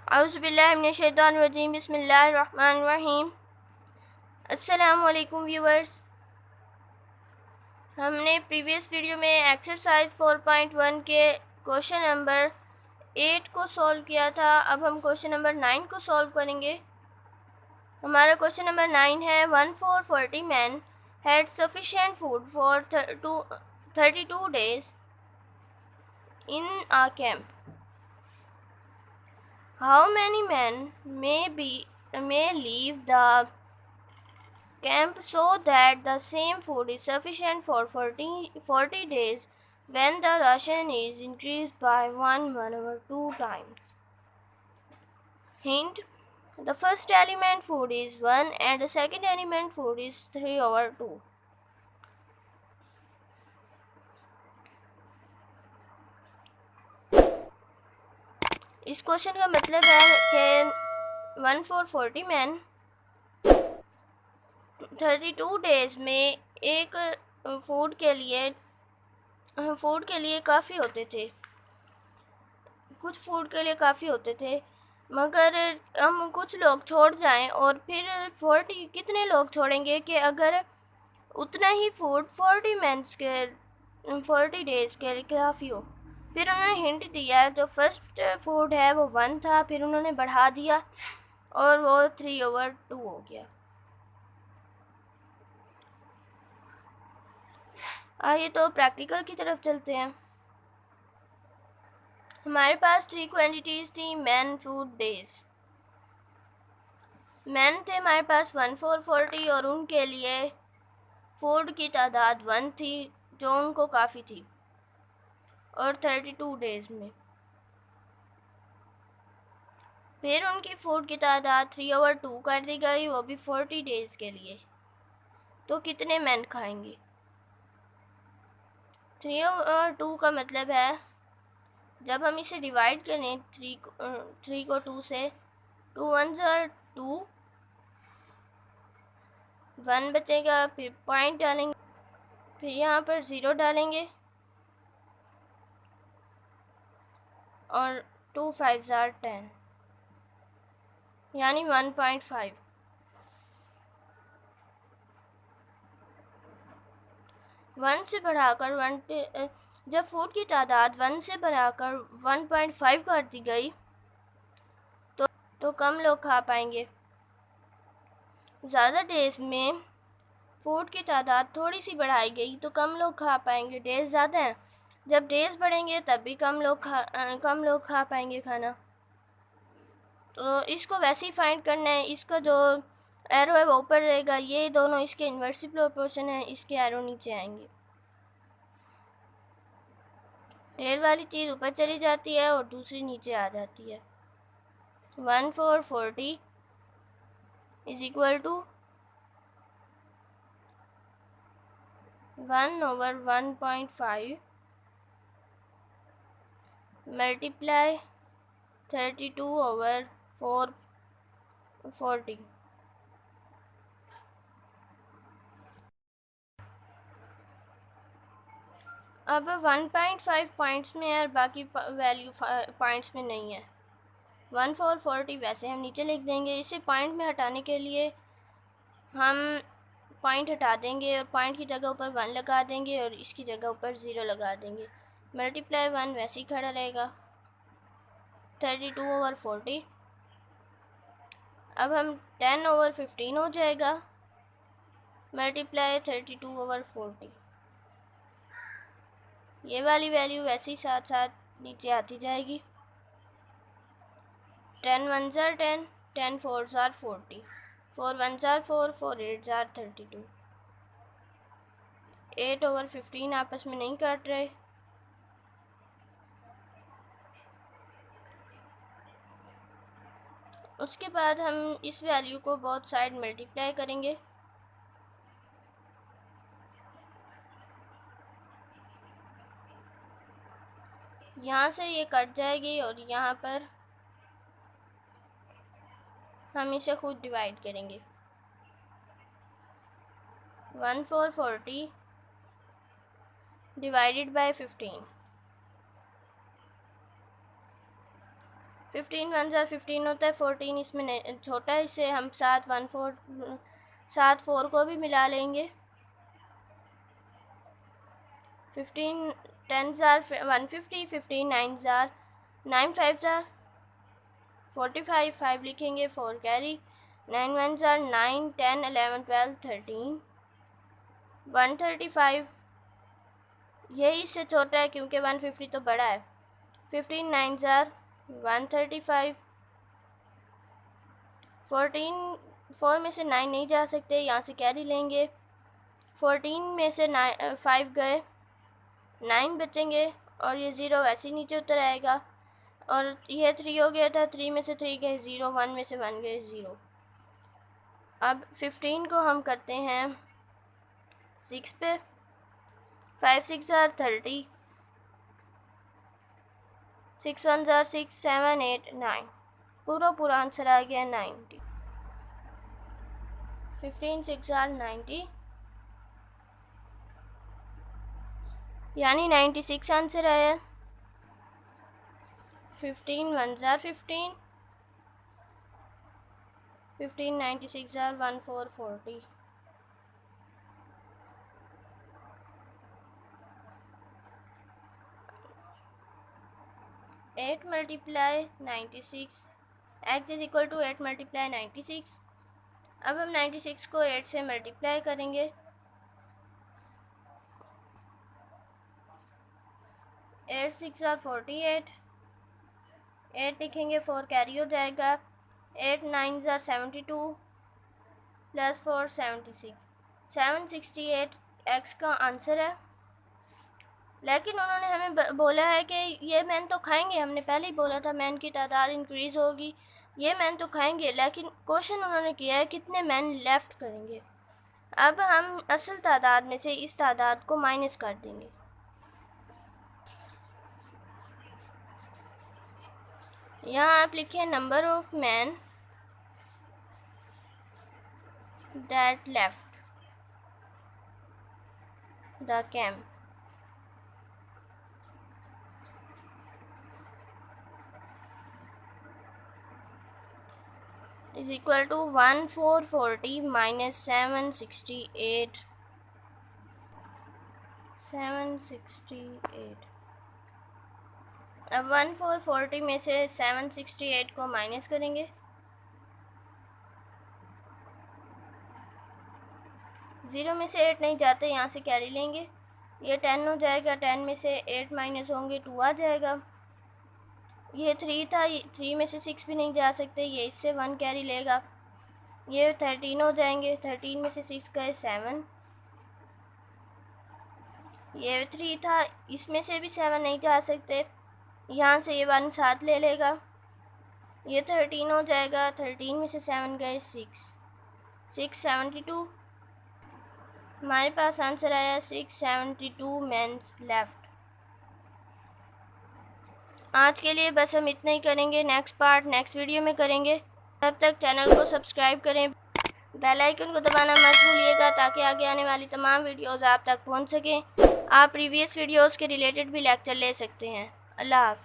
औज़ुबिल्लाहिमिनश्शैतानिर्रजीम बिस्मिल्लाहिर्रहमानिर्रहीम। अस्सलामुअलैकुम व्यूअर्स, हमने प्रीवियस वीडियो में एक्सरसाइज 4.1 के क्वेश्चन नंबर 8 को सॉल्व किया था। अब हम क्वेश्चन नंबर 9 को सॉल्व करेंगे। हमारा क्वेश्चन नंबर 9 है 1 for 40 men had sufficient food for 32 days in a camp. How many men may leave the camp so that the same food is sufficient for 40 days when the ration is increased by 1 over 2 times? Hint: the first element food is 1 and the second element food is 3/2. इस question का मतलब है कि 1 for 40 man 32 days में एक food के लिए काफ़ी होते थे, कुछ फूड के लिए काफ़ी होते थे, मगर हम कुछ लोग छोड़ जाएं और फिर 40 कितने लोग छोड़ेंगे कि अगर उतना ही फूड 40 डेज़ के लिए काफ़ी हो। फिर उन्होंने हिंट दिया, जो फर्स्ट फूड है वो 1 था, फिर उन्होंने बढ़ा दिया और वो 3/2 हो गया। आइए तो प्रैक्टिकल की तरफ चलते हैं। हमारे पास 3 क्वांटिटीज़ थी मैन फूड डेज। मैन थे हमारे पास 1 for 40 और उनके लिए फूड की तादाद 1 थी जो उनको काफ़ी थी, और 32 डेज़ में फिर उनकी फूड की तादाद 3/2 कर दी गई, वो भी 40 डेज़ के लिए। तो कितने मैन खाएंगे? 3/2 का मतलब है जब हम इसे डिवाइड करें 3 को 2 से, 2 1s are 2, 1 बचेगा, फिर पॉइंट डालेंगे, फिर यहाँ पर 0 डालेंगे और 2 5s are 10, यानी 1.5। 1 से बढ़ाकर जब फूड की तादाद 1 से बढ़ाकर 1.5 कर दी गई तो कम लोग खा पाएंगे। ज़्यादा डेज में फूड की तादाद थोड़ी सी बढ़ाई गई तो कम लोग खा पाएंगे। डेज ज़्यादा हैं, जब डेज बढ़ेंगे तब भी कम लोग खा पाएंगे खाना। तो इसको वैसे ही फाइंड करना है। इसका जो एरो है वो ऊपर रहेगा, ये दोनों इसके इन्वर्सिव प्रोपोर्शन है, इसके एरो नीचे आएंगे। टेल वाली चीज़ ऊपर चली जाती है और दूसरी नीचे आ जाती है। 1 for 40 is equal to 1/1.5 multiply 32/440। अब 1.5 पॉइंट्स में है और बाकी वैल्यू पॉइंट्स में नहीं है। 1 for 40 वैसे हम नीचे लिख देंगे। इसे पॉइंट में हटाने के लिए हम पॉइंट हटा देंगे और पॉइंट की जगह ऊपर 1 लगा देंगे और इसकी जगह ऊपर 0 लगा देंगे। मल्टीप्लाई 1 वैसे ही खड़ा रहेगा, 32/40। अब हम 10/15 हो जाएगा, मल्टीप्लाई 32/40। ये वाली वैल्यू वैसे ही साथ साथ नीचे आती जाएगी। 10 1s are 10, 10 4s are 40, 4 1s are 4, 4 8s are 32। 8/15 आपस में नहीं काट रहे। उसके बाद हम इस वैल्यू को बोथ साइड मल्टीप्लाई करेंगे। यहाँ से ये कट जाएगी और यहाँ पर हम इसे खुद डिवाइड करेंगे। 1 for 40 डिवाइडेड बाय 15। 15 1 ज़ार 15 होता है, 14 इसमें छोटा है, इससे हम 7 4 को भी मिला लेंगे। 15 10 ज़ार 150, 15 9 ज़ार 9 5 ज़ार 45, 5 लिखेंगे, 4 कैरी, 9 1 ज़ार 9 10 11 12 13 135, यही इससे छोटा है क्योंकि 150 तो बड़ा है। 15 9 ज़ार 135, 14 4 में से 9 नहीं जा सकते, यहाँ से कैरी लेंगे। 14 में से 5 गए, 9 बचेंगे और ये 0 वैसे ही नीचे उतर आएगा। और ये 3 हो गया था, 3 में से 3 गए 0, 1 में से 1 गए 0। अब 15 को हम करते हैं 6 पे, 5 6 ज़ार 30, 6 1 ज़ार 6 7 8 9, पूरा आंसर आ गया 90। 15 6 ज़ार 90, यानी 96 आंसर आया। 15 1 ज़ार 15, 15 96 ज़ार 14 40, 8 multiply 96, x is equal to 8 multiply 96। अब हम 96 को 8 से मल्टीप्लाई करेंगे। 8 6 ज़ार 48, 8 लिखेंगे, 4 कैरी हो जाएगा। 8 9 ज़ार 72 प्लस 4 76, 768 x का आंसर है। लेकिन उन्होंने हमें बोला है कि ये मैन तो खाएंगे, हमने पहले ही बोला था मैन की तादाद इंक्रीज़ होगी, ये मैन तो खाएंगे, लेकिन क्वेश्चन उन्होंने किया है कितने मैन लेफ़्ट करेंगे। अब हम असल तादाद में से इस तादाद को माइनस कर देंगे। यहाँ आप लिखें number of man that left the camp is equal to 1440 minus 768, 768। अब 1440 में से 768 को माइनस करेंगे। 0 में से 8 नहीं जाते, यहाँ से कैरी लेंगे, ये 10 हो जाएगा। 10 में से 8 माइनस होंगे, 2 आ जाएगा। ये 3 था, 3 में से 6 भी नहीं जा सकते, ये इससे 1 कैरी लेगा, ये 13 हो जाएंगे। 13 में से 6 गए 7, ये 3 था, इसमें से भी 7 नहीं जा सकते, यहाँ से ये 1 साथ ले लेगा, ये 13 हो जाएगा। 13 में से 7 गए 6, 672, हमारे पास आंसर आया 672 मेंस लेफ्ट। आज के लिए बस हम इतना ही करेंगे, नेक्स्ट पार्ट नेक्स्ट वीडियो में करेंगे। तब तक चैनल को सब्सक्राइब करें, बेल आइकन को दबाना मत भूलिएगा ताकि आगे आने वाली तमाम वीडियोस आप तक पहुंच सकें। आप प्रीवियस वीडियोस के रिलेटेड भी लेक्चर ले सकते हैं। अल्लाह हाफिज़।